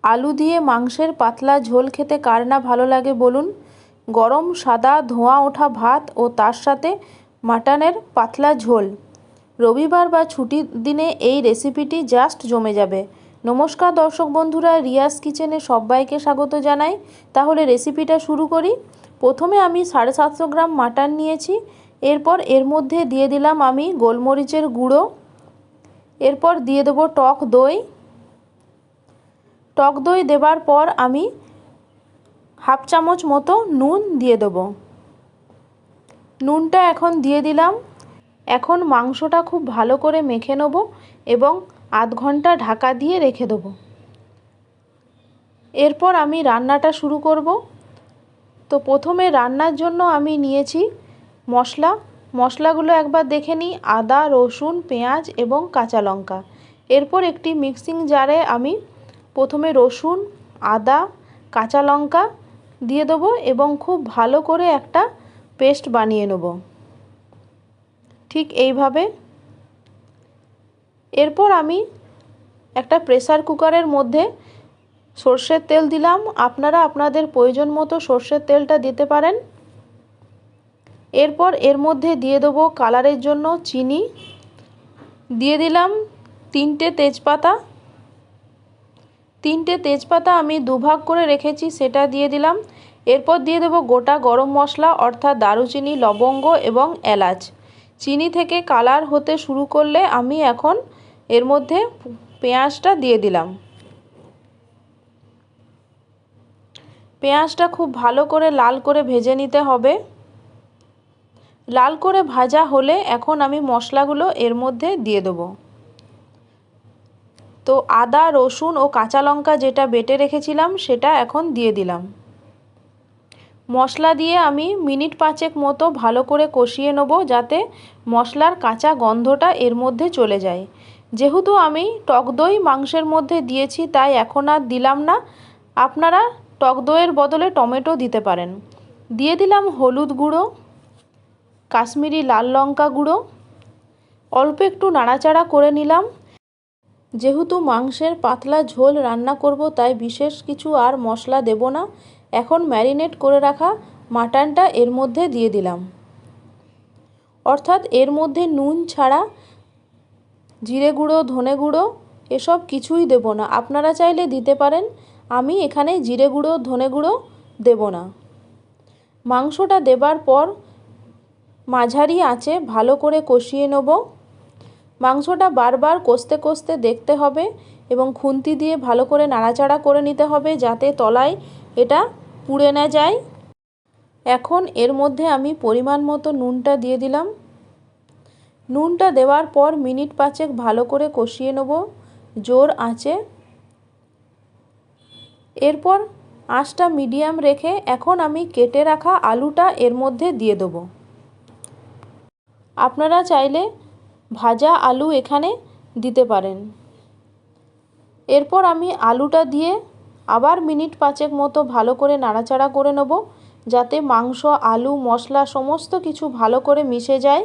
আলু দিয়ে মাংসের পাতলা ঝোল খেতে কার না ভালো লাগে বলুন। গরম সাদা ধোঁয়া ওঠা ভাত ও তার সাথে মাটনের পাতলা ঝোল। রবিবার বা ছুটির দিনে এই রেসিপিটি জাস্ট জমে যাবে। নমস্কার দর্শক বন্ধুরা, রিয়াজ কিচেনে সবাইকে স্বাগত জানাই। তাহলে রেসিপিটা শুরু করি। প্রথমে আমি 750 গ্রাম মাটন নিয়েছি। এরপর এর মধ্যে দিয়ে দিলাম আমি গোলমরিচের গুঁড়ো। এরপর দিয়ে দেবো টক দই। টক দই দেবার পর আমি হাফ চামচ মতো নুন দিয়ে দেবো। নুনটা এখন দিয়ে দিলাম। এখন মাংসটা খুব ভালো করে মেখে নেব এবং আধ ঘন্টা ঢাকা দিয়ে রেখে দেবো। এরপর আমি রান্নাটা শুরু করব। তো প্রথমে রান্নার জন্য আমি নিয়েছি মশলাগুলো একবার দেখে নিই। আদা, রসুন, পেঁয়াজ এবং কাঁচা লঙ্কা। এরপর একটি মিক্সিং জারে আমি প্রথমে রসুন, আদা, কাঁচা লঙ্কা দিয়ে দেবো এবং খুব ভালো করে একটা পেস্ট বানিয়ে নেব, ঠিক এইভাবে। এরপর আমি একটা প্রেসার কুকারের মধ্যে সর্ষের তেল দিলাম। আপনারা আপনাদের প্রয়োজন মতো সর্ষের তেলটা দিতে পারেন। এরপর এর মধ্যে দিয়ে দেবো কালারের জন্য চিনি, দিয়ে দিলাম তিনটে তেজপাতা আমি দুভাগ করে রেখেছি, সেটা দিয়ে দিলাম। এরপর দিয়ে দেবো গোটা গরম মশলা অর্থাৎ দারুচিনি, লবঙ্গ এবং এলাচ। চিনি থেকে কালার হতে শুরু করলে আমি এখন এর মধ্যে পেঁয়াজটা দিয়ে দিলাম। পেঁয়াজটা খুব ভালো করে লাল করে ভেজে নিতে হবে। লাল করে ভাজা হলে এখন আমি মশলাগুলো এর মধ্যে দিয়ে দেবো। তো আদা, রসুন ও কাঁচা লঙ্কা যেটা বেটে রেখেছিলাম সেটা এখন দিয়ে দিলাম। মশলা দিয়ে আমি মিনিট 5 মতো ভালো করে কষিয়ে নেব, যাতে মশলার কাঁচা গন্ধটা এর মধ্যে চলে যায়। যেহেতু আমি টক দই মাংসের মধ্যে দিয়েছি তাই এখন আর দিলাম না। আপনারা টক দইয়ের বদলে টমেটো দিতে পারেন। দিয়ে দিলাম হলুদ গুঁড়ো, কাশ্মীরি লাল লঙ্কা গুঁড়ো। অল্প একটু নাড়াচাড়া করে নিলাম। যেহেতু মাংসের পাতলা ঝোল রান্না করব তাই বিশেষ কিছু আর মশলা দেব না। এখন ম্যারিনেট করে রাখা মাটনটা এর মধ্যে দিয়ে দিলাম। অর্থাৎ এর মধ্যে নুন ছাড়া জিরে গুঁড়ো, ধনে গুঁড়ো এসব কিছুই দেব না। আপনারা চাইলে দিতে পারেন, আমি এখানে জিরে গুঁড়ো, ধনে গুঁড়ো দেব না। মাংসটা দেবার পর মাঝারি আঁচে ভালো করে কষিয়ে নেব। মাংসটা বারবার কষতে কষতে দেখতে হবে এবং খুন্তি দিয়ে ভালো করে নাড়াচাড়া করে নিতে হবে, যাতে তলায় এটা পুড়ে না যায়। এখন এর মধ্যে আমি পরিমাণ মতো নুনটা দিয়ে দিলাম। নুনটা দেওয়ার পর মিনিট 5 ভালো করে কষিয়ে নেব জোর আঁচে। এরপর আঁচটা মিডিয়াম রেখে এখন আমি কেটে রাখা আলুটা এর মধ্যে দিয়ে দেবো। আপনারা চাইলে ভাজা আলু এখানে দিতে পারেন। এরপর আমি আলুটা দিয়ে আবার মিনিট 5 মতো ভালো করে নাড়াচাড়া করে নেব, যাতে মাংস, আলু, মশলা সমস্ত কিছু ভালো করে মিশে যায়।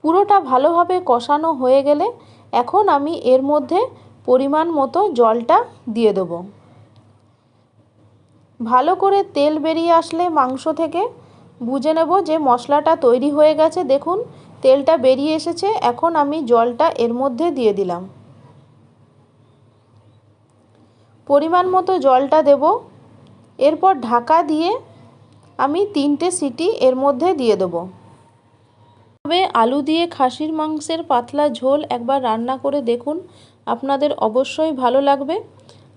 পুরোটা ভালোভাবে কষানো হয়ে গেলে এখন আমি এর মধ্যে পরিমাণ মতো জলটা দিয়ে দেব। ভালো করে তেল বেরিয়ে আসলে মাংস থেকে বুঝে নেব যে মশলাটা তৈরি হয়ে গেছে। দেখুন তেলটা বেরিয়ে এসেছে। এখন আমি জলটা এর মধ্যে দিয়ে দিলাম। পরিমাণ মতো জলটা দেব। এরপর ঢাকা দিয়ে আমি 3টে সিটি এর মধ্যে দিয়ে দেব। তবে আলু দিয়ে খাসির মাংসের পাতলা ঝোল একবার রান্না করে দেখুন, আপনাদের অবশ্যই ভালো লাগবে।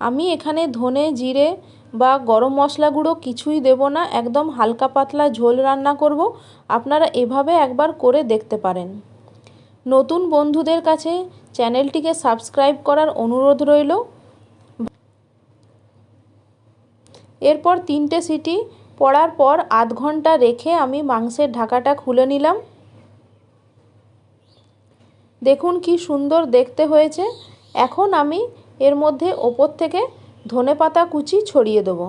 আমি এখানে ধনে, জিরে বা গরম মশলা গুঁড়ো কিছুই দেব না, একদম হালকা পাতলা ঝোল রান্না করব। আপনারা এভাবে একবার করে দেখতে পারেন। নতুন বন্ধুদের কাছে চ্যানেলটিকে সাবস্ক্রাইব করার অনুরোধ রইল। এরপর 3টে সিটি পড়ার পর আধ ঘন্টা রেখে আমি মাংসের ঢাকাটা খুলে নিলাম। দেখুন কি সুন্দর দেখতে হয়েছে। এখন আমি এর মধ্যে ওপর থেকে ধনেপাতা কুচি ছড়িয়ে দেব।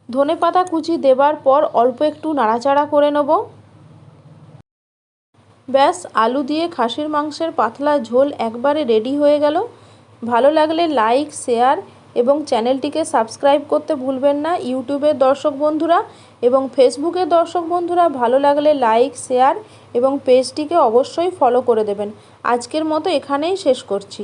ধনেপাতা কুচি দেবার পর অল্প একটু নাড়াচাড়া করে নেব। ব্যাস, আলু দিয়ে খাসির মাংসের পাতলা ঝোল একবারে রেডি হয়ে গেল। ভালো লাগলে লাইক, শেয়ার এবং চ্যানেলটিকে সাবস্ক্রাইব করতে ভুলবেন না ইউটিউবের দর্শক বন্ধুরা, এবং ফেসবুকের দর্শক বন্ধুরা ভালো লাগলে লাইক, শেয়ার এবং পেজটিকে অবশ্যই ফলো করে দেবেন। আজকের মতো এখানেই শেষ করছি।